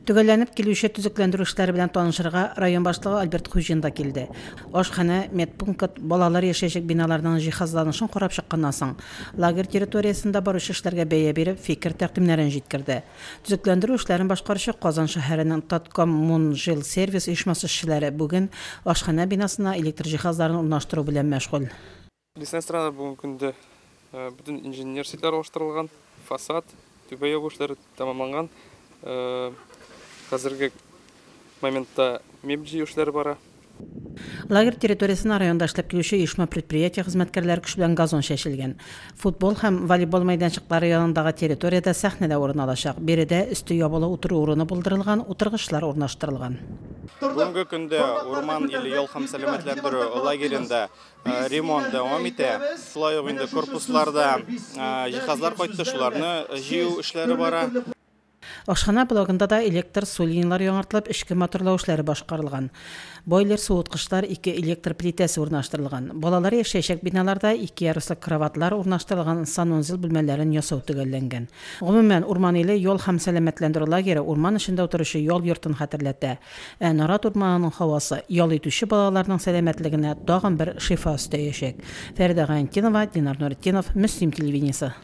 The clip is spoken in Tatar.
Төгәлләнеп килүче төзекләндерү эшләре белән танышырга район башлыгы Альберт Хуҗин да килде. Ашхана, медпункт, балалар яшәячәк биналарның җиһазланышын карап чыкканнан соң, лагерь территориясендә баручы эшләргә бәя биреп, фикер тәкъдимнәрен җиткерде. Төзекләндерү эшләрен башкаручы Казан шәһәренең Таткоммунжилсервис оешмасы эшчеләре бүген ашхана бинасына электр җиһазларын урнаштыру белән мәшгуль. Лесная бүгенге көндә бөтен инженер сетләр алыштырылган, фасад, түбә ягу эшләре тәмамланган. Хәзерге моментта мебель җыю эшләре бара. Лагерь территориясенә районда эшләп килүче оешма предприятие хезмәткәрләре көч белән газон шәшелгән. Футбол һәм волейбол майданчыклары янындагы территориядә сәхнәдә урын алачак. Биредә өсте ябылы утыру урыны булдырылган, утыргычлар урнаштырылган. Бүгенге көндә Урман иле ял һәм сәламәтләндерү лагерендә ремонт дәвам итә. Шулай ук инде корпусларда җиһазлар кайтты, шуларны җыю эшләре бара. Ашхана блогында да электр су линиялары яңартылып, эчке моторлау эшләре башкарылган. Бойлер суыткычлар 2 электр плитәсе урнаштырылган. Балалар яшәячәк биналарда 2 яруслы кроватлар урнаштырылган, санузел бүлмәләрен ясау төгәлләнгән. Гомумән, Урман иле ял һәм сәламәтләндерү лагере урман эчендә утыручы ял йортын хәтерләтә. Нарат урманының һавасы ял итүче балаларның сәламәтлегенә тагын бер шифа өстәячәк. Фәридә Гаентинова, Динар Нуретдинов, Мөслим телевидениесе.